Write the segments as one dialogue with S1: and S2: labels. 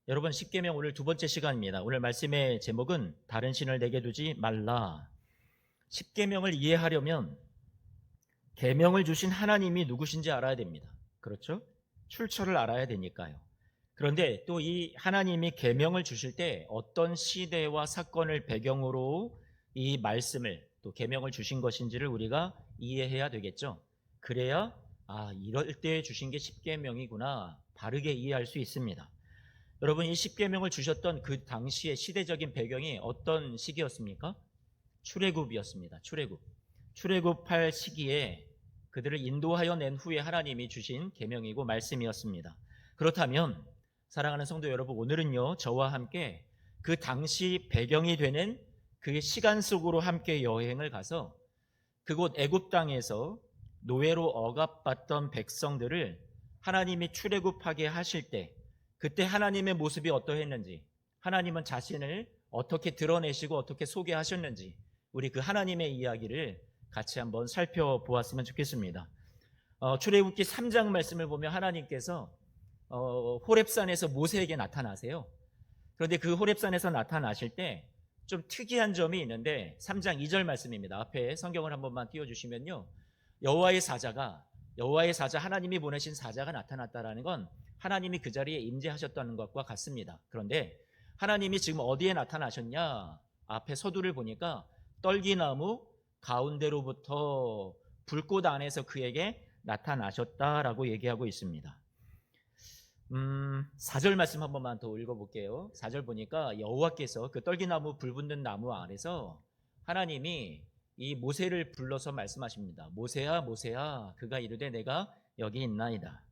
S1: 여러분, 십계명 오늘 두 번째 시간입니다. 오늘 말씀의 제목은 다른 신을 내게 두지 말라. 십계명을 이해하려면 계명을 주신 하나님이 누구신지 알아야 됩니다. 그렇죠? 출처를 알아야 되니까요. 그런데 또 이 하나님이 계명을 주실 때 어떤 시대와 사건을 배경으로 이 말씀을 또 계명을 주신 것인지를 우리가 이해해야 되겠죠. 그래야 이럴 때 주신 게 십계명이구나 바르게 이해할 수 있습니다. 여러분, 이 십계명을 주셨던 그 당시의 시대적인 배경이 어떤 시기였습니까? 출애굽이었습니다. 출애굽할 시기에 그들을 인도하여 낸 후에 하나님이 주신 계명이고 말씀이었습니다. 그렇다면 사랑하는 성도 여러분, 오늘은요 저와 함께 그 당시 배경이 되는 그 시간 속으로 함께 여행을 가서 그곳 애굽 땅에서 노예로 억압받던 백성들을 하나님이 출애굽하게 하실 때 그때 하나님의 모습이 어떠했는지, 하나님은 자신을 어떻게 드러내시고 어떻게 소개하셨는지 우리 그 하나님의 이야기를 같이 한번 살펴보았으면 좋겠습니다. 출애굽기 3장 말씀을 보면 하나님께서 호렙산에서 모세에게 나타나세요. 그런데 그 호렙산에서 나타나실 때 좀 특이한 점이 있는데 3장 2절 말씀입니다. 앞에 성경을 한 번만 띄워주시면요, 여호와의 사자 하나님이 보내신 사자가 나타났다라는 건 하나님이 그 자리에 임재하셨다는 것과 같습니다. 그런데 하나님이 지금 어디에 나타나셨냐? 앞에 서두를 보니까 떨기나무 가운데로부터 불꽃 안에서 그에게 나타나셨다라고 얘기하고 있습니다. 4절 말씀 한 번만 더 읽어볼게요. 4절 보니까 여호와께서 그 떨기나무 불붙는 나무 아래서 하나님이 이 모세를 불러서 말씀하십니다. 모세야 모세야, 그가 이르되 내가 여기 있나이다.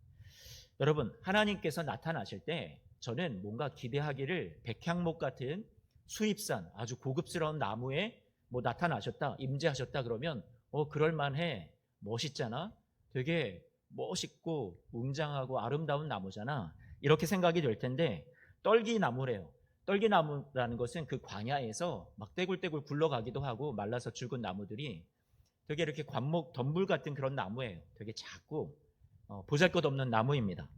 S1: 여러분, 하나님께서 나타나실 때 저는 뭔가 기대하기를 백향목 같은 수입산 아주 고급스러운 나무에 나타나셨다, 임재하셨다 그러면 그럴만해, 멋있잖아, 되게 멋있고 웅장하고 아름다운 나무잖아, 이렇게 생각이 될 텐데 떨기나무래요. 떨기나무라는 것은 그 광야에서 막 떼굴떼굴 굴러가기도 하고 말라서 죽은 나무들이 되게 이렇게 관목 덤불 같은 그런 나무예요. 되게 작고 보잘것없는 나무입니다.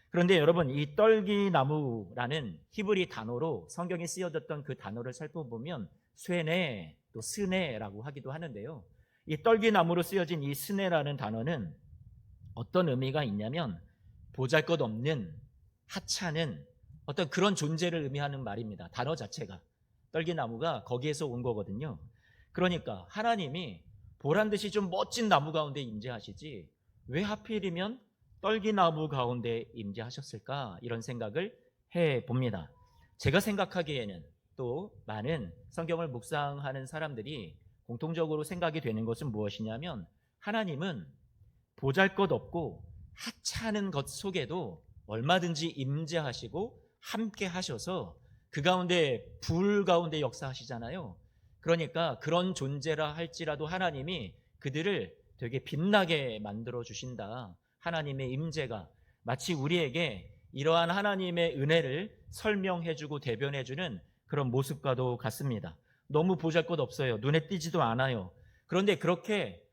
S1: 그런데 여러분, 이 떨기나무라는 히브리 단어로 성경에 쓰여졌던 그 단어를 살펴보면 쇠네 또 스네라고 하기도 하는데요, 이 떨기나무로 쓰여진 이 스네라는 단어는 어떤 의미가 있냐면 보잘것없는, 하찮은 어떤 그런 존재를 의미하는 말입니다. 단어 자체가, 떨기나무가 거기에서 온 거거든요. 그러니까 하나님이 보란듯이 좀 멋진 나무 가운데 임재하시지 왜 하필이면 떨기나무 가운데 임재하셨을까, 이런 생각을 해봅니다. 제가 생각하기에는 또 많은 성경을 묵상하는 사람들이 공통적으로 생각이 되는 것은 무엇이냐면 하나님은 보잘것없고 하찮은 것 속에도 얼마든지 임재하시고 함께 하셔서 그 가운데 불 가운데 역사하시잖아요. 그러니까 그런 존재라 할지라도 하나님이 그들을 되게 빛나게 만들어 주신다. 하나님의 임재가 마치 우리에게 이러한 하나님의 은혜를 설명해주고 대변해주는 그런 모습과도 같습니다. 너무 보잘것없어요. 눈에 띄지도 않아요. 그런데 그렇게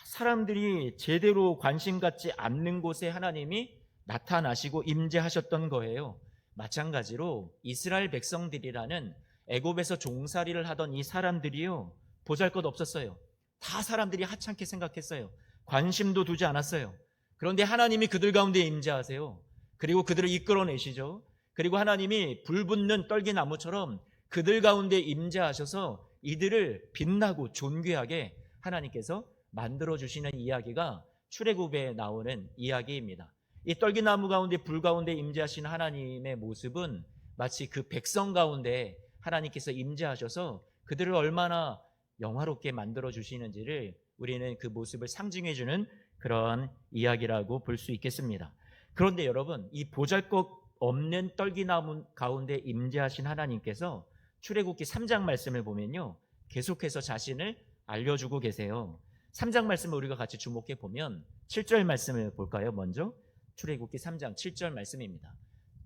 S1: 사람들이 제대로 관심 갖지 않는 곳에 하나님이 나타나시고 임재하셨던 거예요. 마찬가지로 이스라엘 백성들이라는 애굽에서 종살이를 하던 이 사람들이요, 보잘것없었어요. 다 사람들이 하찮게 생각했어요. 관심도 두지 않았어요. 그런데 하나님이 그들 가운데 임재하세요. 그리고 그들을 이끌어내시죠. 그리고 하나님이 불붙는 떨기나무처럼 그들 가운데 임재하셔서 이들을 빛나고 존귀하게 하나님께서 만들어주시는 이야기가 출애굽에 나오는 이야기입니다. 이 떨기나무 가운데 불 가운데 임재하신 하나님의 모습은 마치 그 백성 가운데 하나님께서 임재하셔서 그들을 얼마나 영화롭게 만들어주시는지를 우리는 그 모습을 상징해주는 그런 이야기라고 볼 수 있겠습니다. 그런데 여러분, 이 보잘것없는 떨기나무 가운데 임재하신 하나님께서 출애굽기 3장 말씀을 보면요, 계속해서 자신을 알려주고 계세요. 3장 말씀을 우리가 같이 주목해 보면 7절 말씀을 볼까요? 먼저 출애굽기 3장 7절 말씀입니다.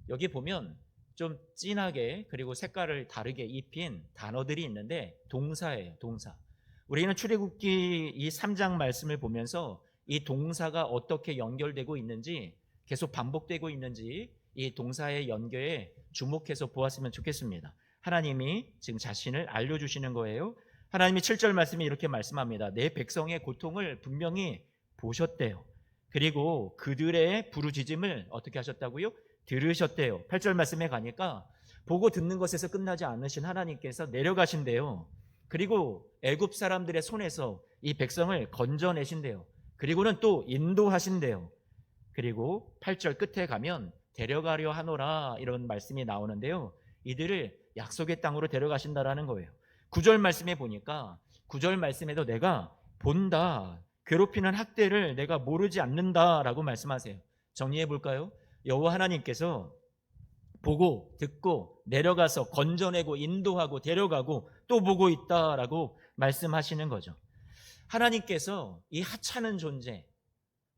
S1: 여기 보면 좀 진하게 그리고 색깔을 다르게 입힌 단어들이 있는데 동사예요. 동사. 우리는 출애굽기 이 3장 말씀을 보면서 이 동사가 어떻게 연결되고 있는지, 계속 반복되고 있는지 이 동사의 연결에 주목해서 보았으면 좋겠습니다. 하나님이 지금 자신을 알려주시는 거예요. 하나님이 7절 말씀에 이렇게 말씀합니다. 내 백성의 고통을 분명히 보셨대요. 그리고 그들의 부르짖음을 어떻게 하셨다고요? 들으셨대요. 8절 말씀에 가니까 보고 듣는 것에서 끝나지 않으신 하나님께서 내려가신대요. 그리고 애굽 사람들의 손에서 이 백성을 건져내신대요. 그리고는 또 인도하신대요. 그리고 8절 끝에 가면 데려가려 하노라 이런 말씀이 나오는데요. 이들을 약속의 땅으로 데려가신다라는 거예요. 9절 말씀에 보니까 9절 말씀에도 내가 본다, 괴롭히는 학대를 내가 모르지 않는다라고 말씀하세요. 정리해 볼까요? 여호와 하나님께서 보고 듣고 내려가서 건져내고 인도하고 데려가고 또 보고 있다라고 말씀하시는 거죠. 하나님께서 이 하찮은 존재,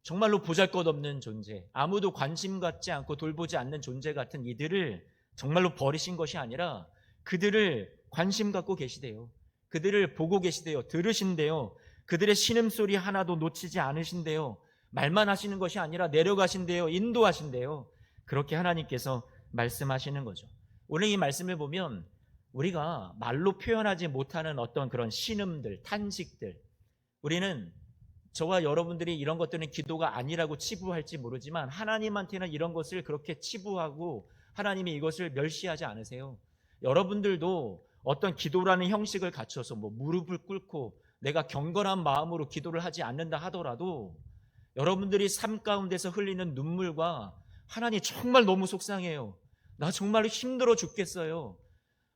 S1: 정말로 보잘것없는 존재, 아무도 관심 갖지 않고 돌보지 않는 존재 같은 이들을 정말로 버리신 것이 아니라 그들을 관심 갖고 계시대요. 그들을 보고 계시대요. 들으신대요. 그들의 신음소리 하나도 놓치지 않으신대요. 말만 하시는 것이 아니라 내려가신대요. 인도하신대요. 그렇게 하나님께서 말씀하시는 거죠. 오늘 이 말씀을 보면 우리가 말로 표현하지 못하는 어떤 그런 신음들, 탄식들, 우리는 저와 여러분들이 이런 것들은 기도가 아니라고 치부할지 모르지만 하나님한테는 이런 것을 그렇게 치부하고 하나님이 이것을 멸시하지 않으세요. 여러분들도 어떤 기도라는 형식을 갖춰서 무릎을 꿇고 내가 경건한 마음으로 기도를 하지 않는다 하더라도 여러분들이 삶 가운데서 흘리는 눈물과 하나님 정말 너무 속상해요. 나 정말 힘들어 죽겠어요.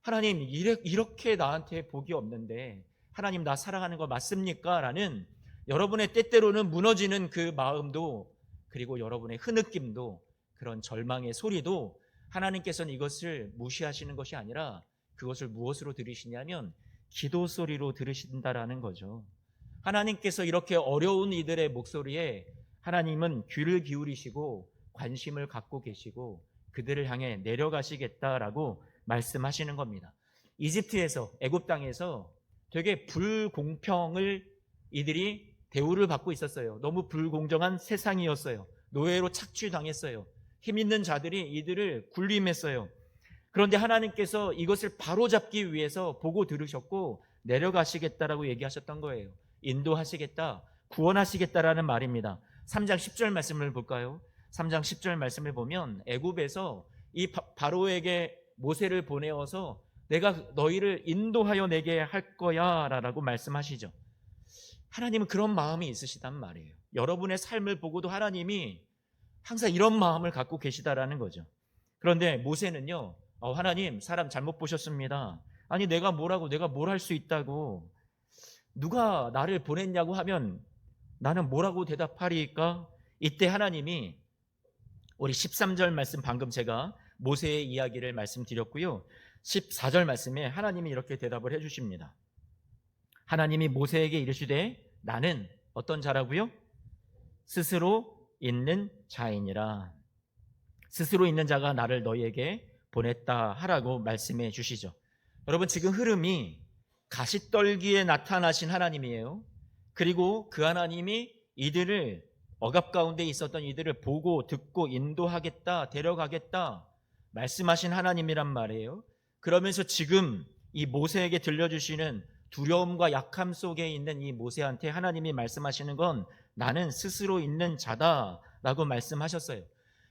S1: 하나님 이렇게 나한테 복이 없는데 하나님 나 사랑하는 거 맞습니까? 라는 여러분의 때때로는 무너지는 그 마음도, 그리고 여러분의 흐느낌도, 그런 절망의 소리도 하나님께서는 이것을 무시하시는 것이 아니라 그것을 무엇으로 들으시냐면 기도 소리로 들으신다라는 거죠. 하나님께서 이렇게 어려운 이들의 목소리에 하나님은 귀를 기울이시고 관심을 갖고 계시고 그들을 향해 내려가시겠다라고 말씀하시는 겁니다. 이집트에서, 애굽 땅에서 되게 불공평을 이들이 대우를 받고 있었어요. 너무 불공정한 세상이었어요. 노예로 착취당했어요. 힘 있는 자들이 이들을 굴림했어요. 그런데 하나님께서 이것을 바로잡기 위해서 보고 들으셨고 내려가시겠다라고 얘기하셨던 거예요. 인도하시겠다, 구원하시겠다라는 말입니다. 3장 10절 말씀을 볼까요? 3장 10절 말씀을 보면 애굽에서 이 바로에게 모세를 보내어서 내가 너희를 인도하여 내게 할 거야 라고 말씀하시죠. 하나님은 그런 마음이 있으시단 말이에요. 여러분의 삶을 보고도 하나님이 항상 이런 마음을 갖고 계시다라는 거죠. 그런데 모세는요, 하나님 사람 잘못 보셨습니다. 아니 내가 뭐라고, 내가 뭘 할 수 있다고, 누가 나를 보냈냐고 하면 나는 뭐라고 대답하리까? 이때 하나님이 우리 13절 말씀, 방금 제가 모세의 이야기를 말씀드렸고요, 14절 말씀에 하나님이 이렇게 대답을 해주십니다. 하나님이 모세에게 이르시되 나는 어떤 자라고요? 스스로 있는 자이니라. 스스로 있는 자가 나를 너희에게 보냈다 하라고 말씀해 주시죠. 여러분, 지금 흐름이 가시떨기에 나타나신 하나님이에요. 그리고 그 하나님이 이들을, 억압 가운데 있었던 이들을 보고 듣고 인도하겠다, 데려가겠다 말씀하신 하나님이란 말이에요. 그러면서 지금 이 모세에게 들려주시는 두려움과 약함 속에 있는 이 모세한테 하나님이 말씀하시는 건 나는 스스로 있는 자다라고 말씀하셨어요.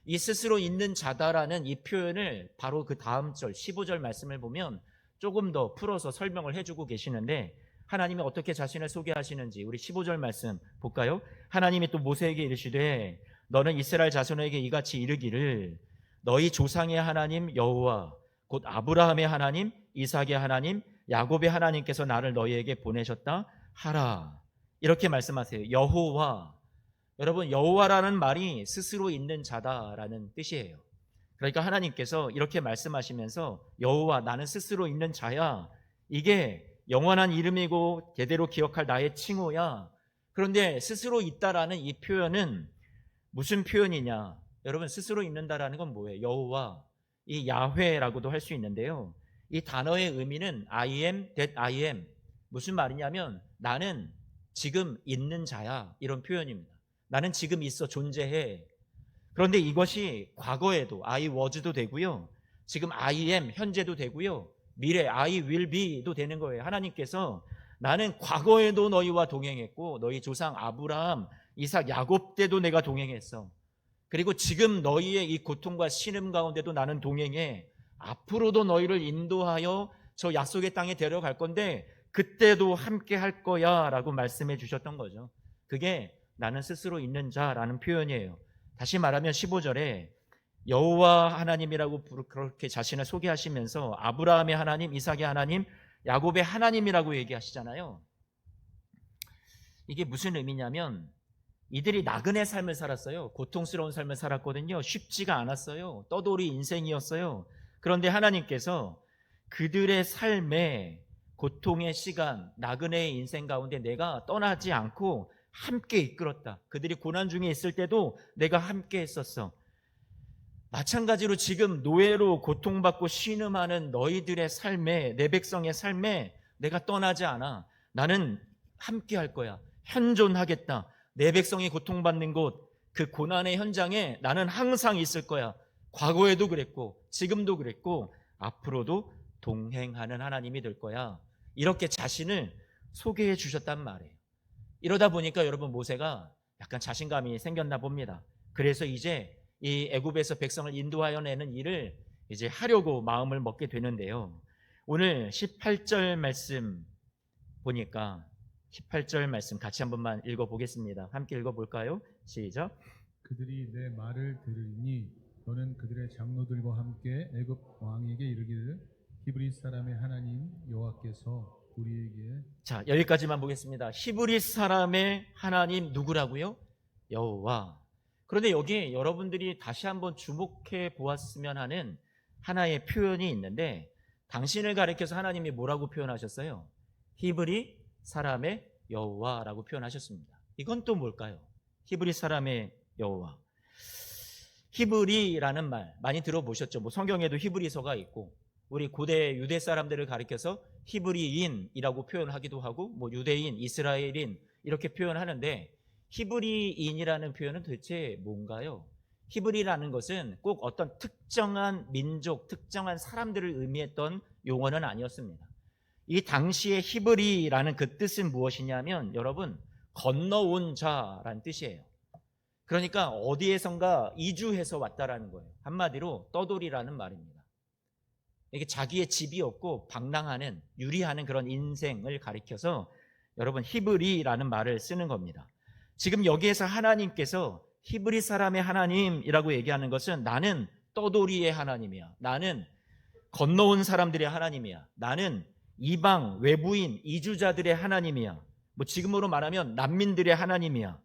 S1: 이 스스로 있는 자다라는 이 표현을 바로 그 다음 절 15절 말씀을 보면 조금 더 풀어서 설명을 해주고 계시는데, 하나님이 어떻게 자신을 소개하시는지 우리 15절 말씀 볼까요? 하나님이 또 모세에게 이르시되 너는 이스라엘 자손에게 이같이 이르기를 너희 조상의 하나님 여호와 곧 아브라함의 하나님, 이삭의 하나님, 야곱의 하나님께서 나를 너희에게 보내셨다 하라. 이렇게 말씀하세요. 여호와. 여러분, 여호와라는 말이 스스로 있는 자다라는 뜻이에요. 그러니까 하나님께서 이렇게 말씀하시면서 여호와, 나는 스스로 있는 자야, 이게 영원한 이름이고 대대로 기억할 나의 칭호야. 그런데 스스로 있다라는 이 표현은 무슨 표현이냐? 여러분, 스스로 있는다라는 건 뭐예요? 여호와, 이 야훼라고도 할 수 있는데요, 이 단어의 의미는 I am that I am. 무슨 말이냐면 나는 지금 있는 자야, 이런 표현입니다. 나는 지금 있어, 존재해. 그런데 이것이 과거에도 I was도 되고요. 지금 I am 현재도 되고요. 미래 I will be도 되는 거예요. 하나님께서 나는 과거에도 너희와 동행했고 너희 조상 아브라함, 이삭, 야곱 때도 내가 동행했어. 그리고 지금 너희의 이 고통과 신음 가운데도 나는 동행해. 앞으로도 너희를 인도하여 저 약속의 땅에 데려갈 건데 그때도 함께 할 거야 라고 말씀해 주셨던 거죠. 그게 나는 스스로 있는 자라는 표현이에요. 다시 말하면 15절에 여호와 하나님이라고 그렇게 자신을 소개하시면서 아브라함의 하나님, 이삭의 하나님, 야곱의 하나님이라고 얘기하시잖아요. 이게 무슨 의미냐면 이들이 나그네 삶을 살았어요. 고통스러운 삶을 살았거든요. 쉽지가 않았어요. 떠돌이 인생이었어요. 그런데 하나님께서 그들의 삶에 고통의 시간, 나그네의 인생 가운데 내가 떠나지 않고 함께 이끌었다. 그들이 고난 중에 있을 때도 내가 함께 했었어. 마찬가지로 지금 노예로 고통받고 신음하는 너희들의 삶에, 내 백성의 삶에 내가 떠나지 않아. 나는 함께 할 거야. 현존하겠다. 내 백성이 고통받는 곳, 그 고난의 현장에 나는 항상 있을 거야. 과거에도 그랬고 지금도 그랬고 앞으로도 동행하는 하나님이 될 거야. 이렇게 자신을 소개해 주셨단 말이에요. 이러다 보니까 여러분 모세가 약간 자신감이 생겼나 봅니다. 그래서 이제 이 애굽에서 백성을 인도하여 내는 일을 이제 하려고 마음을 먹게 되는데요. 오늘 18절 말씀 보니까 18절 말씀 같이 한 번만 읽어보겠습니다. 함께 읽어볼까요? 시작.
S2: 그들이 내 말을 들으니 너는 그들의 장로들과 함께 애굽 왕에게 이르기를 히브리 사람의 하나님 여호와께서 우리에게.
S1: 자, 여기까지만 보겠습니다. 히브리 사람의 하나님 누구라고요? 여호와. 그런데 여기 여러분들이 다시 한번 주목해 보았으면 하는 하나의 표현이 있는데 당신을 가리켜서 하나님이 뭐라고 표현하셨어요? 히브리 사람의 여호와라고 표현하셨습니다. 이건 또 뭘까요? 히브리 사람의 여호와. 히브리라는 말 많이 들어보셨죠? 뭐 성경에도 히브리서가 있고 우리 고대 유대 사람들을 가리켜서 히브리인이라고 표현하기도 하고 뭐 유대인, 이스라엘인 이렇게 표현하는데 히브리인이라는 표현은 도대체 뭔가요? 히브리라는 것은 꼭 어떤 특정한 민족, 특정한 사람들을 의미했던 용어는 아니었습니다. 이 당시의 히브리라는 그 뜻은 무엇이냐면 여러분 건너온 자라는 뜻이에요. 그러니까 어디에선가 이주해서 왔다라는 거예요. 한마디로 떠돌이라는 말입니다. 이게 자기의 집이 없고 방랑하는 유리하는 그런 인생을 가리켜서 여러분 히브리라는 말을 쓰는 겁니다. 지금 여기에서 하나님께서 히브리 사람의 하나님이라고 얘기하는 것은 나는 떠돌이의 하나님이야. 나는 건너온 사람들의 하나님이야. 나는 이방, 외부인, 이주자들의 하나님이야. 뭐 지금으로 말하면 난민들의 하나님이야.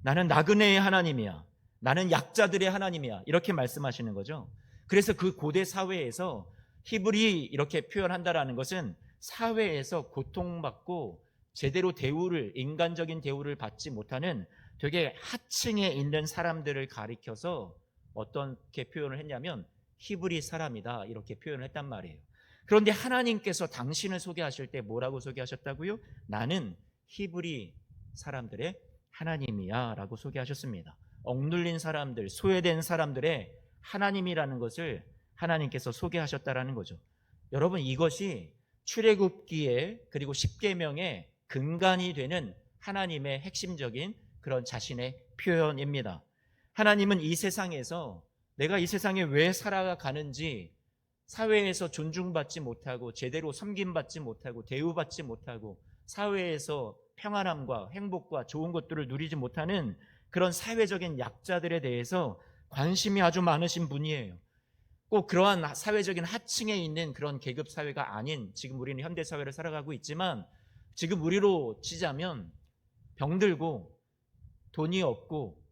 S1: 나는 나그네의 하나님이야. 나는 약자들의 하나님이야. 이렇게 말씀하시는 거죠. 그래서 그 고대 사회에서 히브리 이렇게 표현한다라는 것은 사회에서 고통받고 제대로 대우를, 인간적인 대우를 받지 못하는 되게 하층에 있는 사람들을 가리켜서 어떻게 표현을 했냐면 히브리 사람이다 이렇게 표현을 했단 말이에요. 그런데 하나님께서 당신을 소개하실 때 뭐라고 소개하셨다고요? 나는 히브리 사람들의 하나님이야 라고 소개하셨습니다. 억눌린 사람들, 소외된 사람들의 하나님이라는 것을 하나님께서 소개하셨다라는 거죠. 여러분 이것이 출애굽기에 그리고 십계명의 근간이 되는 하나님의 핵심적인 그런 자신의 표현입니다. 하나님은 이 세상에서 내가 이 세상에 왜 살아가는지 사회에서 존중받지 못하고 제대로 섬김받지 못하고 대우받지 못하고 사회에서 평안함과 행복과 좋은 것들을 누리지 못하는 그런 사회적인 약자들에 대해서 관심이 아주 많으신 분이에요. 꼭 그러한 사회적인 하층에 있는 그런 계급 사회가 아닌 지금 우리는 현대 사회를 살아가고 있지만 지금 우리로 치자면 병들고 돈이 없고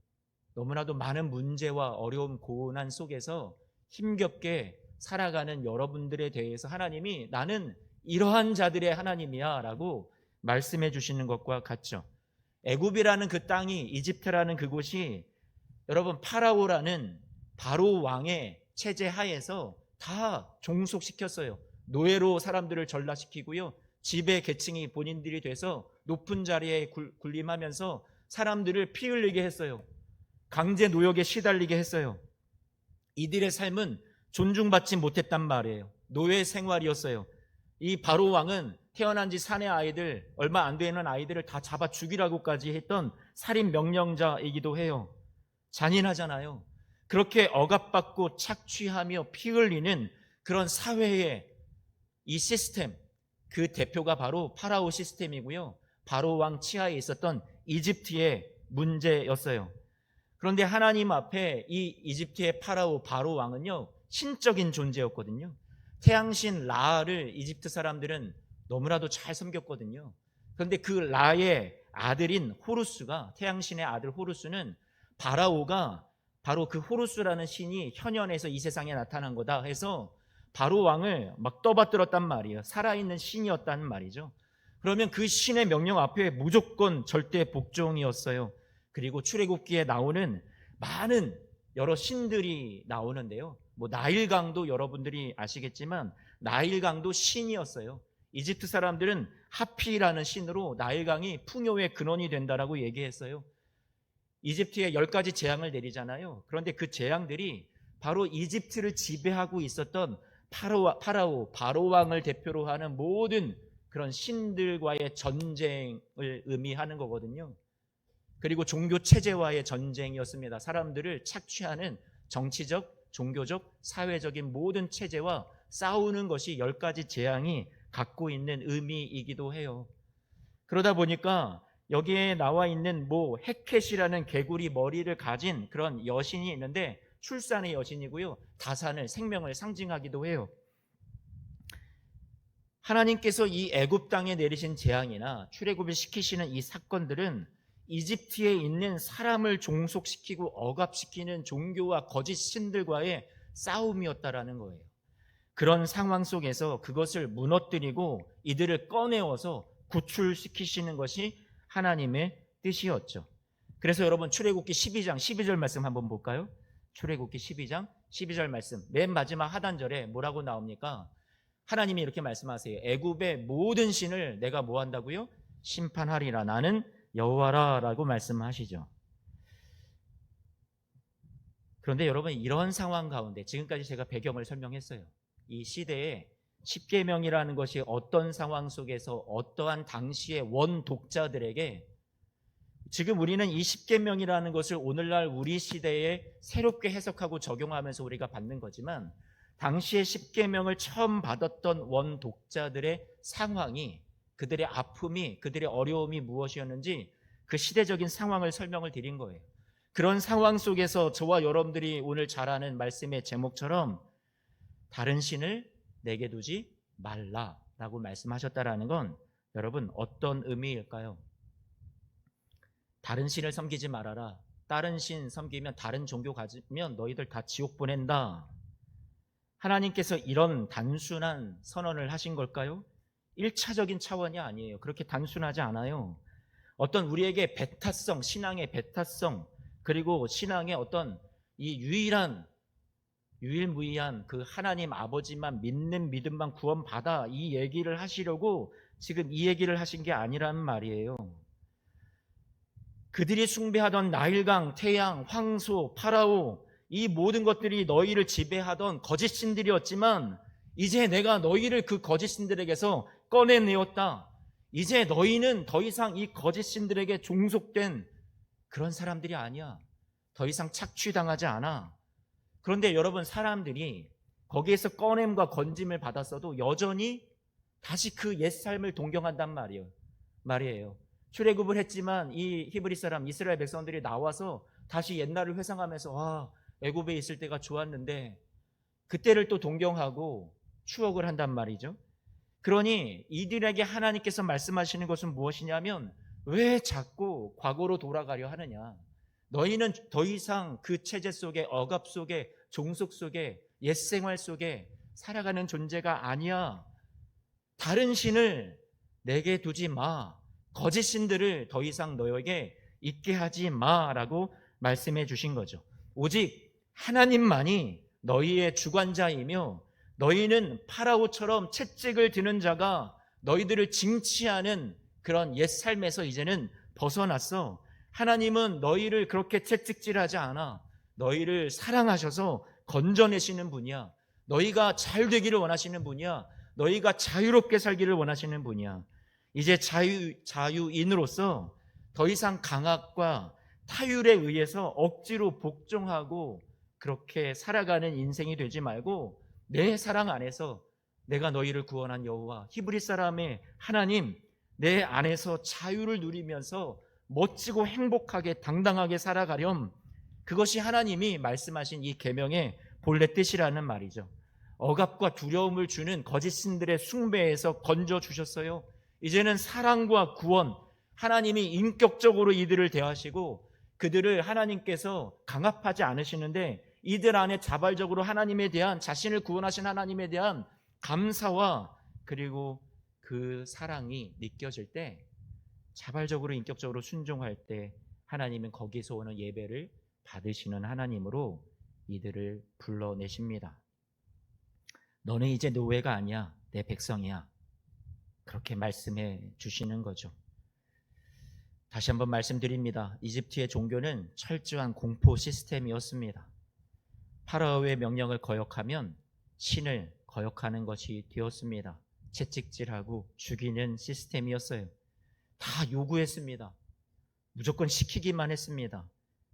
S1: 너무나도 많은 문제와 어려움 고난 속에서 힘겹게 살아가는 여러분들에 대해서 하나님이 나는 이러한 자들의 하나님이야 라고 말씀해 주시는 것과 같죠. 애굽이라는 그 땅이 이집트라는 그곳이 여러분 파라오라는 바로 왕의 체제 하에서 다 종속시켰어요. 노예로 사람들을 전락시키고요. 지배 계층이 본인들이 돼서 높은 자리에 군림하면서 사람들을 피 흘리게 했어요. 강제 노역에 시달리게 했어요. 이들의 삶은 존중받지 못했단 말이에요. 노예 생활이었어요. 이 바로 왕은 태어난 지 사내 아이들, 얼마 안 되는 아이들을 다 잡아 죽이라고까지 했던 살인 명령자이기도 해요. 잔인하잖아요. 그렇게 억압받고 착취하며 피 흘리는 그런 사회의 이 시스템, 그 대표가 바로 파라오 시스템이고요. 바로 왕 치하에 있었던 이집트의 문제였어요. 그런데 하나님 앞에 이 이집트의 파라오 바로 왕은요, 신적인 존재였거든요. 태양신 라를 이집트 사람들은 너무나도 잘 섬겼거든요. 그런데 그 라의 아들인 호루스가, 태양신의 아들 호루스는 바라오가 바로 그 호루스라는 신이 현현에서 이 세상에 나타난 거다 해서 바로 왕을 막 떠받들었단 말이에요. 살아있는 신이었다는 말이죠. 그러면 그 신의 명령 앞에 무조건 절대 복종이었어요. 그리고 출애굽기에 나오는 많은 여러 신들이 나오는데요. 뭐 나일강도 여러분들이 아시겠지만 나일강도 신이었어요. 이집트 사람들은 하피라는 신으로 나일강이 풍요의 근원이 된다라고 얘기했어요. 이집트에 10가지 재앙을 내리잖아요. 그런데 그 재앙들이 바로 이집트를 지배하고 있었던 파라오, 바로 왕을 대표로 하는 모든 그런 신들과의 전쟁을 의미하는 거거든요. 그리고 종교 체제와의 전쟁이었습니다. 사람들을 착취하는 정치적, 종교적, 사회적인 모든 체제와 싸우는 것이 10가지 재앙이 갖고 있는 의미이기도 해요. 그러다 보니까 여기에 나와 있는 뭐 헤켓이라는 개구리 머리를 가진 그런 여신이 있는데 출산의 여신이고요. 다산을, 생명을 상징하기도 해요. 하나님께서 이 애굽 땅에 내리신 재앙이나 출애굽을 시키시는 이 사건들은 이집트에 있는 사람을 종속시키고 억압시키는 종교와 거짓 신들과의 싸움이었다라는 거예요. 그런 상황 속에서 그것을 무너뜨리고 이들을 꺼내어서 구출시키시는 것이 하나님의 뜻이었죠. 그래서 여러분 출애굽기 12장 12절 말씀 한번 볼까요? 출애굽기 12장 12절 말씀 맨 마지막 하단절에 뭐라고 나옵니까? 하나님이 이렇게 말씀하세요. 애굽의 모든 신을 내가 뭐 한다고요? 심판하리라. 나는 여호와라 라고 말씀하시죠. 그런데 여러분 이런 상황 가운데 지금까지 제가 배경을 설명했어요. 이 시대에 십계명이라는 것이 어떤 상황 속에서 어떠한 당시의 원독자들에게 지금 우리는 이 십계명이라는 것을 오늘날 우리 시대에 새롭게 해석하고 적용하면서 우리가 받는 거지만 당시의 십계명을 처음 받았던 원독자들의 상황이 그들의 아픔이 그들의 어려움이 무엇이었는지 그 시대적인 상황을 설명을 드린 거예요. 그런 상황 속에서 저와 여러분들이 오늘 잘 아는 말씀의 제목처럼 다른 신을 내게 두지 말라라고 말씀하셨다라는 건 여러분 어떤 의미일까요? 다른 신을 섬기지 말아라. 다른 신 섬기면 다른 종교 가지면 너희들 다 지옥 보낸다. 하나님께서 이런 단순한 선언을 하신 걸까요? 1차적인 차원이 아니에요. 그렇게 단순하지 않아요. 어떤 우리에게 배타성, 신앙의 배타성, 그리고 신앙의 어떤 이 유일무이한 그 하나님 아버지만 믿는 믿음만 구원받아 이 얘기를 하시려고 지금 이 얘기를 하신 게 아니라는 말이에요. 그들이 숭배하던 나일강, 태양, 황소, 파라오 이 모든 것들이 너희를 지배하던 거짓 신들이었지만 이제 내가 너희를 그 거짓 신들에게서 꺼내내었다. 이제 너희는 더 이상 이 거짓 신들에게 종속된 그런 사람들이 아니야. 더 이상 착취당하지 않아. 그런데 여러분 사람들이 거기에서 꺼냄과 건짐을 받았어도 여전히 다시 그 옛 삶을 동경한단 말이에요. 출애굽을 했지만 이 히브리 사람 이스라엘 백성들이 나와서 다시 옛날을 회상하면서 와 애굽에 있을 때가 좋았는데 그때를 또 동경하고 추억을 한단 말이죠. 그러니 이들에게 하나님께서 말씀하시는 것은 무엇이냐면 왜 자꾸 과거로 돌아가려 하느냐. 너희는 더 이상 그 체제 속에 억압 속에 종속 속에 옛 생활 속에 살아가는 존재가 아니야. 다른 신을 내게 두지 마. 거짓 신들을 더 이상 너에게 있게 하지 마라고 말씀해 주신 거죠. 오직 하나님만이 너희의 주관자이며 너희는 파라오처럼 채찍을 드는 자가 너희들을 징치하는 그런 옛 삶에서 이제는 벗어났어. 하나님은 너희를 그렇게 채찍질하지 않아. 너희를 사랑하셔서 건져내시는 분이야. 너희가 잘 되기를 원하시는 분이야. 너희가 자유롭게 살기를 원하시는 분이야. 이제 자유인으로서 더 이상 강압과 타율에 의해서 억지로 복종하고 그렇게 살아가는 인생이 되지 말고 내 사랑 안에서 내가 너희를 구원한 여호와, 히브리 사람의 하나님, 내 안에서 자유를 누리면서 멋지고 행복하게 당당하게 살아가렴. 그것이 하나님이 말씀하신 이 계명의 본래 뜻이라는 말이죠. 억압과 두려움을 주는 거짓 신들의 숭배에서 건져 주셨어요. 이제는 사랑과 구원, 하나님이 인격적으로 이들을 대하시고 그들을 하나님께서 강압하지 않으시는데 이들 안에 자발적으로 하나님에 대한, 자신을 구원하신 하나님에 대한 감사와 그리고 그 사랑이 느껴질 때, 자발적으로 인격적으로 순종할 때 하나님은 거기서 오는 예배를 받으시는 하나님으로 이들을 불러내십니다. 너는 이제 노예가 아니야, 내 백성이야. 그렇게 말씀해 주시는 거죠. 다시 한번 말씀드립니다. 이집트의 종교는 철저한 공포 시스템이었습니다. 파라오의 명령을 거역하면 신을 거역하는 것이 되었습니다. 채찍질하고 죽이는 시스템이었어요. 다 요구했습니다. 무조건 시키기만 했습니다.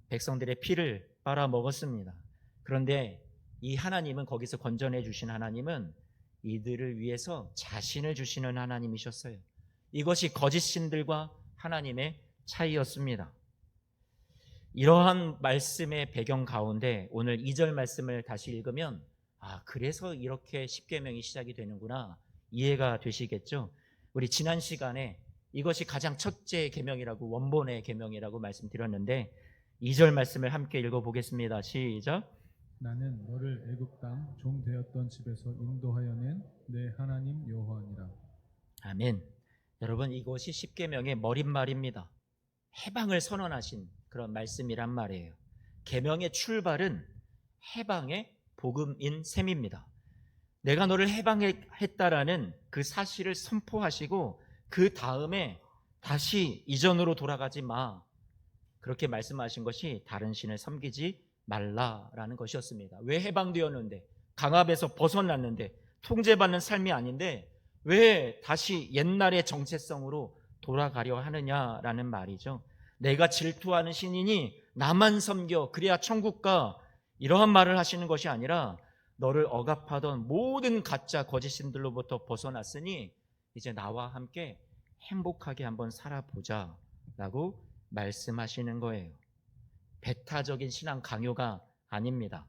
S1: 백성들의 피를 빨아먹었습니다. 그런데 이 하나님은, 거기서 건져내 주신 하나님은 이들을 위해서 자신을 주시는 하나님이셨어요. 이것이 거짓 신들과 하나님의 차이였습니다. 이러한 말씀의 배경 가운데 오늘 2절 말씀을 다시 읽으면 그래서 이렇게 십계명이 시작이 되는구나 이해가 되시겠죠. 우리 지난 시간에 이것이 가장 첫째 계명이라고, 원본의 계명이라고 말씀드렸는데 2절 말씀을 함께 읽어보겠습니다. 시작.
S2: 나는 너를 애굽 땅 종 되었던 집에서 인도하여 낸 내 하나님 여호와니라.
S1: 아멘. 여러분, 이것이 십계명의 머릿말입니다. 해방을 선언하신 그런 말씀이란 말이에요. 계명의 출발은 해방의 복음인 셈입니다. 내가 너를 해방했다라는 그 사실을 선포하시고 그 다음에 다시 이전으로 돌아가지 마, 그렇게 말씀하신 것이 다른 신을 섬기지 말라라는 것이었습니다. 왜 해방되었는데, 강압에서 벗어났는데, 통제받는 삶이 아닌데 왜 다시 옛날의 정체성으로 돌아가려 하느냐라는 말이죠. 내가 질투하는 신이니 나만 섬겨, 그래야 천국 가, 이러한 말을 하시는 것이 아니라 너를 억압하던 모든 가짜 거짓 신들로부터 벗어났으니 이제 나와 함께 행복하게 한번 살아보자 라고 말씀하시는 거예요. 배타적인 신앙 강요가 아닙니다.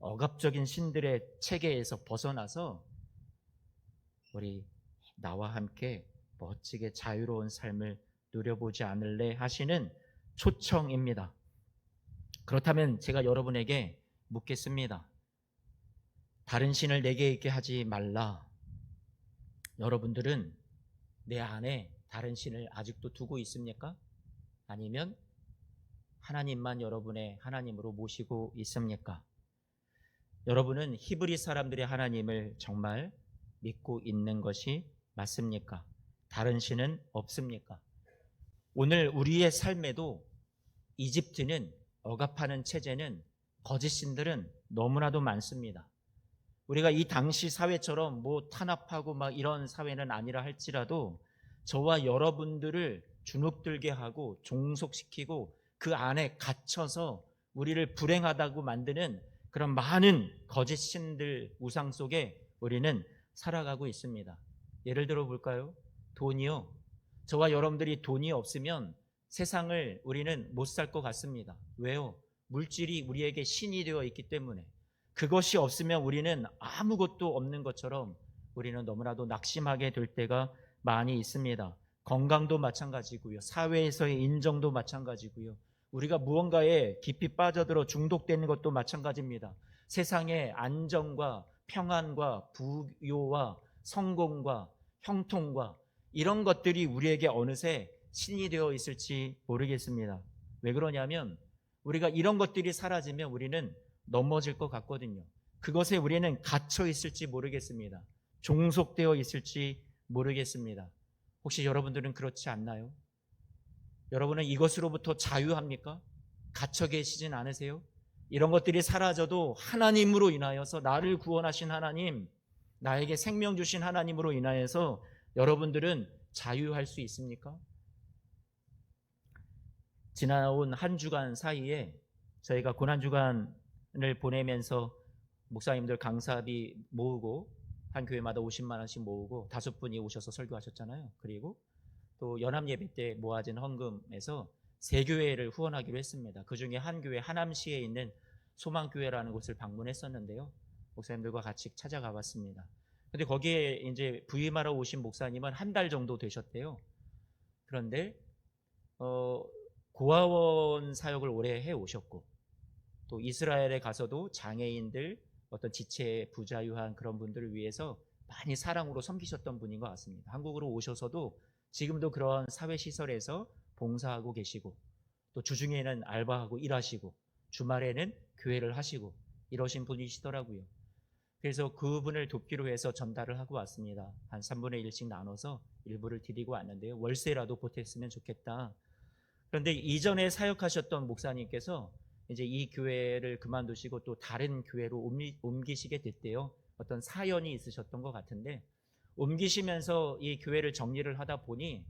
S1: 억압적인 신들의 체계에서 벗어나서 우리 나와 함께 멋지게 자유로운 삶을 누려보지 않을래 하시는 초청입니다. 그렇다면 제가 여러분에게 묻겠습니다. 다른 신을 내게 있게 하지 말라. 여러분들은 내 안에 다른 신을 아직도 두고 있습니까? 아니면 하나님만 여러분의 하나님으로 모시고 있습니까? 여러분은 히브리 사람들의 하나님을 정말 믿고 있는 것이 맞습니까? 다른 신은 없습니까? 오늘 우리의 삶에도 이집트는, 억압하는 체제는, 거짓 신들은 너무나도 많습니다. 우리가 이 당시 사회처럼 탄압하고 이런 사회는 아니라 할지라도 저와 여러분들을 주눅들게 하고 종속시키고 그 안에 갇혀서 우리를 불행하다고 만드는 그런 많은 거짓 신들 우상 속에 우리는 살아가고 있습니다. 예를 들어 볼까요? 돈이요. 저와 여러분들이 돈이 없으면 세상을 우리는 못 살 것 같습니다. 왜요? 물질이 우리에게 신이 되어 있기 때문에. 그것이 없으면 우리는 아무것도 없는 것처럼 우리는 너무나도 낙심하게 될 때가 많이 있습니다. 건강도 마찬가지고요. 사회에서의 인정도 마찬가지고요. 우리가 무언가에 깊이 빠져들어 중독되는 것도 마찬가지입니다. 세상의 안정과 평안과 부요와 성공과 형통과 이런 것들이 우리에게 어느새 신이 되어 있을지 모르겠습니다. 왜 그러냐면 우리가 이런 것들이 사라지면 우리는 넘어질 것 같거든요. 그것에 우리는 갇혀 있을지 모르겠습니다. 종속되어 있을지 모르겠습니다. 혹시 여러분들은 그렇지 않나요? 여러분은 이것으로부터 자유합니까? 갇혀 계시진 않으세요? 이런 것들이 사라져도 하나님으로 인하여서, 나를 구원하신 하나님, 나에게 생명 주신 하나님으로 인하여서 여러분들은 자유할 수 있습니까? 지나온 한 주간 사이에 저희가 고난주간을 보내면서 목사님들 강사비 모으고, 한 교회마다 50만 원씩 모으고 5분이 오셔서 설교하셨잖아요. 그리고 또 연합예배 때 모아진 헌금에서 3교회를 후원하기로 했습니다. 그 중에 한 교회, 하남시에 있는 소망교회라는 곳을 방문했었는데요. 목사님들과 같이 찾아가 봤습니다. 근데 거기에 이제 부임하러 오신 목사님은 한 달 정도 되셨대요. 그런데 고아원 사역을 오래 해 오셨고, 또 이스라엘에 가서도 장애인들, 어떤 지체 부자유한 그런 분들을 위해서 많이 사랑으로 섬기셨던 분인 것 같습니다. 한국으로 오셔서도 지금도 그런 사회시설에서 봉사하고 계시고, 또 주중에는 알바하고 일하시고, 주말에는 교회를 하시고 이러신 분이시더라고요. 그래서 그분을 돕기로 해서 전달을 하고 왔습니다. 한 3분의 1씩 나눠서 일부를 드리고 왔는데요. 월세라도 보탰으면 좋겠다. 그런데 이전에 사역하셨던 목사님께서 이제 이 교회를 그만두시고 또 다른 교회로 옮기시게 됐대요. 어떤 사연이 있으셨던 것 같은데, 옮기시면서 이 교회를 정리를 하다 보니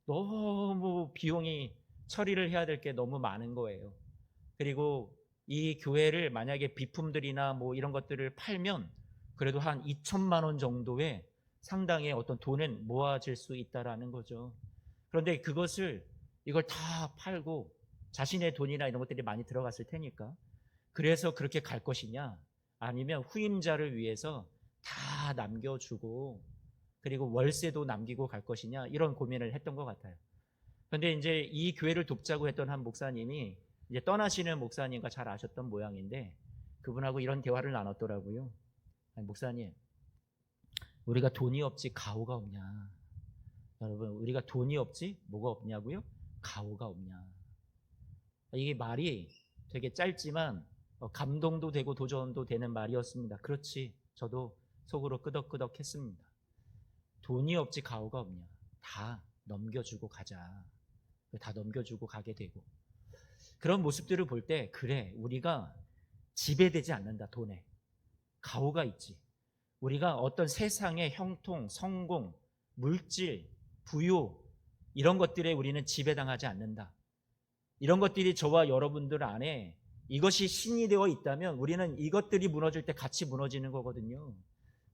S1: 너무 비용이, 처리를 해야 될 게 너무 많은 거예요. 그리고 이 교회를 만약에 비품들이나 뭐 이런 것들을 팔면 그래도 한 2천만 원 정도의 상당의 어떤 돈은 모아질 수 있다라는 거죠. 그런데 이걸 다 팔고, 자신의 돈이나 이런 것들이 많이 들어갔을 테니까, 그래서 그렇게 갈 것이냐, 아니면 후임자를 위해서 다 남겨주고 그리고 월세도 남기고 갈 것이냐, 이런 고민을 했던 것 같아요. 그런데 이제 이 교회를 돕자고 했던 한 목사님이 이제 떠나시는 목사님과 잘 아셨던 모양인데, 그분하고 이런 대화를 나눴더라고요. 아니, 목사님, 우리가 돈이 없지 가오가 없냐? 여러분, 우리가 돈이 없지 뭐가 없냐고요? 가오가 없냐? 이게 말이 되게 짧지만 감동도 되고 도전도 되는 말이었습니다. 그렇지, 저도 속으로 끄덕끄덕했습니다. 돈이 없지 가오가 없냐? 다 넘겨주고 가자. 다 넘겨주고 가게 되고, 그런 모습들을 볼 때, 그래, 우리가 지배되지 않는다. 돈에 가오가 있지. 우리가 어떤 세상의 형통, 성공, 물질, 부요, 이런 것들에 우리는 지배당하지 않는다. 이런 것들이 저와 여러분들 안에 이것이 신이 되어 있다면 우리는 이것들이 무너질 때 같이 무너지는 거거든요.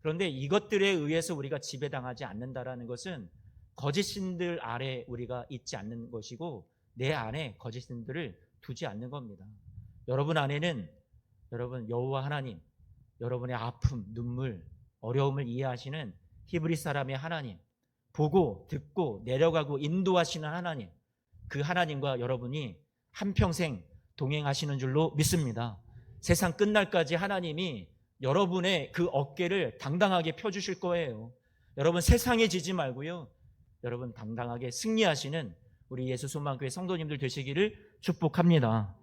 S1: 그런데 이것들에 의해서 우리가 지배당하지 않는다라는 것은 거짓신들 아래 우리가 있지 않는 것이고, 내 안에 거짓신들을 두지 않는 겁니다. 여러분 안에는, 여러분 여호와 하나님, 여러분의 아픔, 눈물, 어려움을 이해하시는 히브리 사람의 하나님, 보고 듣고 내려가고 인도하시는 하나님, 그 하나님과 여러분이 한평생 동행하시는 줄로 믿습니다. 세상 끝날까지 하나님이 여러분의 그 어깨를 당당하게 펴주실 거예요. 여러분 세상에 지지 말고요, 여러분 당당하게 승리하시는 우리 예수 소망교회 성도님들 되시기를 축복합니다.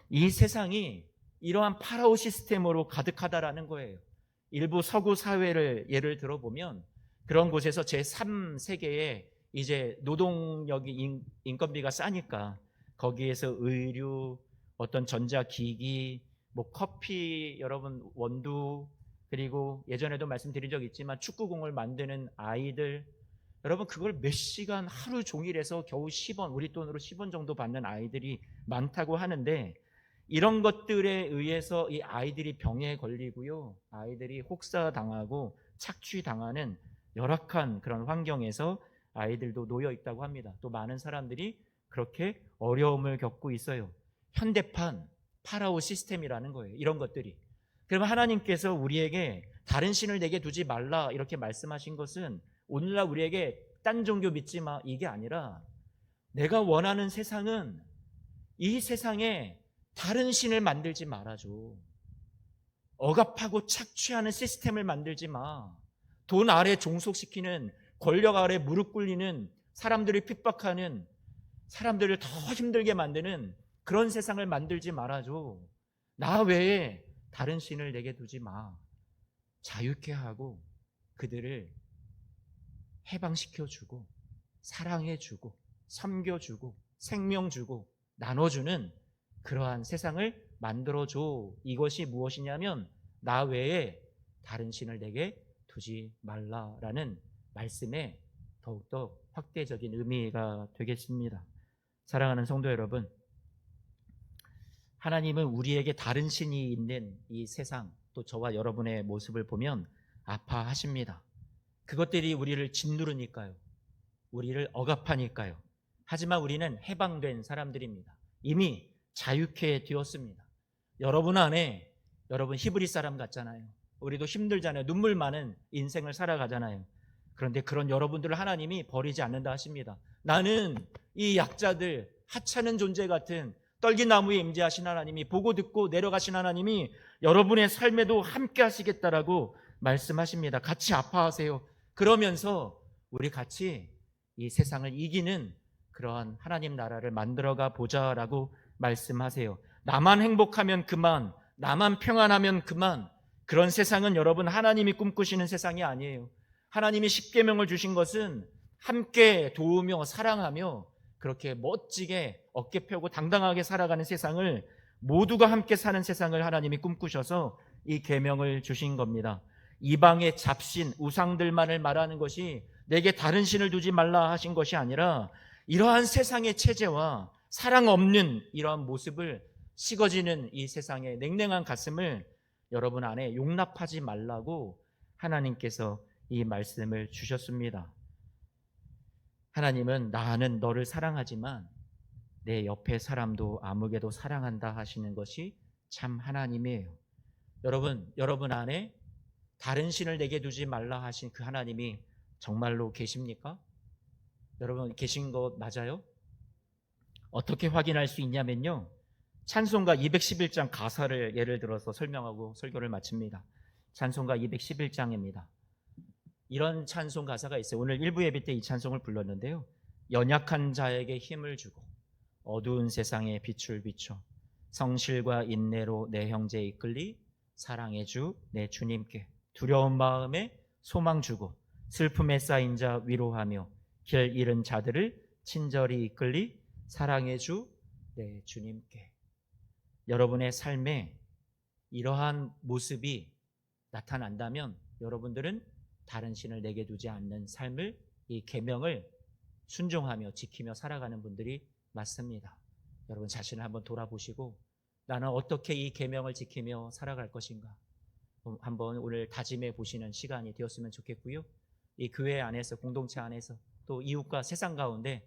S1: 이 세상이 이러한 파라오 시스템으로 가득하다라는 거예요. 일부 서구 사회를 예를 들어보면 그런 곳에서 제3세계에 이제 노동력이, 인건비가 싸니까 거기에서 의류, 어떤 전자기기, 뭐 커피, 여러분 원두, 그리고 예전에도 말씀드린 적 있지만 축구공을 만드는 아이들, 여러분 그걸 몇 시간 하루 종일 해서 겨우 10원, 우리 돈으로 10원 정도 받는 아이들이 많다고 하는데, 이런 것들에 의해서 이 아이들이 병에 걸리고요, 아이들이 혹사당하고 착취당하는 열악한 그런 환경에서 아이들도 놓여 있다고 합니다. 또 많은 사람들이 그렇게 어려움을 겪고 있어요. 현대판 파라오 시스템이라는 거예요, 이런 것들이. 그러면 하나님께서 우리에게 다른 신을 내게 두지 말라 이렇게 말씀하신 것은 오늘날 우리에게 딴 종교 믿지 마 이게 아니라, 내가 원하는 세상은 이 세상에 다른 신을 만들지 말아줘. 억압하고 착취하는 시스템을 만들지 마. 돈 아래 종속시키는, 권력 아래 무릎 꿇리는, 사람들을 핍박하는, 사람들을 더 힘들게 만드는 그런 세상을 만들지 말아줘. 나 외에 다른 신을 내게 두지 마. 자유케 하고 그들을 해방시켜주고 사랑해주고 섬겨주고 생명 주고 나눠주는 그러한 세상을 만들어줘. 이것이 무엇이냐면 나 외에 다른 신을 내게 두지 말라라는 말씀에 더욱더 확대적인 의미가 되겠습니다. 사랑하는 성도 여러분, 하나님은 우리에게 다른 신이 있는 이 세상, 또 저와 여러분의 모습을 보면 아파하십니다. 그것들이 우리를 짓누르니까요. 우리를 억압하니까요. 하지만 우리는 해방된 사람들입니다. 이미 자유케 되었습니다. 여러분 안에, 여러분 히브리 사람 같잖아요. 우리도 힘들잖아요. 눈물 많은 인생을 살아가잖아요. 그런데 그런 여러분들을 하나님이 버리지 않는다 하십니다. 나는 이 약자들, 하찮은 존재 같은 떨기나무에 임재하신 하나님이, 보고 듣고 내려가신 하나님이 여러분의 삶에도 함께 하시겠다라고 말씀하십니다. 같이 아파하세요. 그러면서 우리 같이 이 세상을 이기는 그러한 하나님 나라를 만들어가 보자라고 말씀하세요. 나만 행복하면 그만, 나만 평안하면 그만. 그런 세상은 여러분 하나님이 꿈꾸시는 세상이 아니에요. 하나님이 십계명을 주신 것은 함께 도우며 사랑하며 그렇게 멋지게 어깨 펴고 당당하게 살아가는 세상을, 모두가 함께 사는 세상을 하나님이 꿈꾸셔서 이 계명을 주신 겁니다. 이방의 잡신, 우상들만을 말하는 것이 내게 다른 신을 두지 말라 하신 것이 아니라 이러한 세상의 체제와 사랑 없는 이러한 모습을, 식어지는 이 세상의 냉랭한 가슴을 여러분 안에 용납하지 말라고 하나님께서 이 말씀을 주셨습니다. 하나님은 나는 너를 사랑하지만 내 옆에 사람도 아무개도 사랑한다 하시는 것이 참 하나님이에요. 여러분 안에 다른 신을 내게 두지 말라 하신 그 하나님이 정말로 계십니까? 여러분 계신 거 맞아요? 어떻게 확인할 수 있냐면요, 찬송가 211장 가사를 예를 들어서 설명하고 설교를 마칩니다. 찬송가 211장입니다. 이런 찬송 가사가 있어요. 오늘 1부 예배 때 이 찬송을 불렀는데요. 연약한 자에게 힘을 주고 어두운 세상에 빛을 비춰 성실과 인내로 내 형제 이끌리 사랑의 주 내 주님께 두려운 마음에 소망 주고 슬픔에 쌓인 자 위로하며 길 잃은 자들을 친절히 이끌리 사랑의 주 내 주님께. 여러분의 삶에 이러한 모습이 나타난다면 여러분들은 다른 신을 내게 두지 않는 삶을, 이 계명을 순종하며 지키며 살아가는 분들이 맞습니다. 여러분 자신을 한번 돌아보시고 나는 어떻게 이 계명을 지키며 살아갈 것인가 한번 오늘 다짐해 보시는 시간이 되었으면 좋겠고요. 이 교회 안에서, 공동체 안에서, 또 이웃과 세상 가운데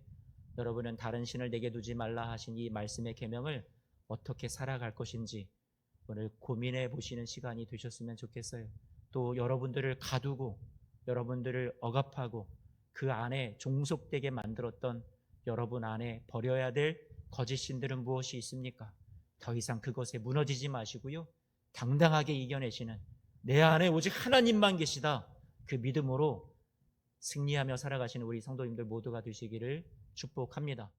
S1: 여러분은 다른 신을 내게 두지 말라 하신 이 말씀의 계명을 어떻게 살아갈 것인지 오늘 고민해 보시는 시간이 되셨으면 좋겠어요. 또 여러분들을 가두고 여러분들을 억압하고 그 안에 종속되게 만들었던 여러분 안에 버려야 될 거짓 신들은 무엇이 있습니까? 더 이상 그것에 무너지지 마시고요, 당당하게 이겨내시는, 내 안에 오직 하나님만 계시다, 그 믿음으로 승리하며 살아가시는 우리 성도님들 모두가 되시기를 축복합니다.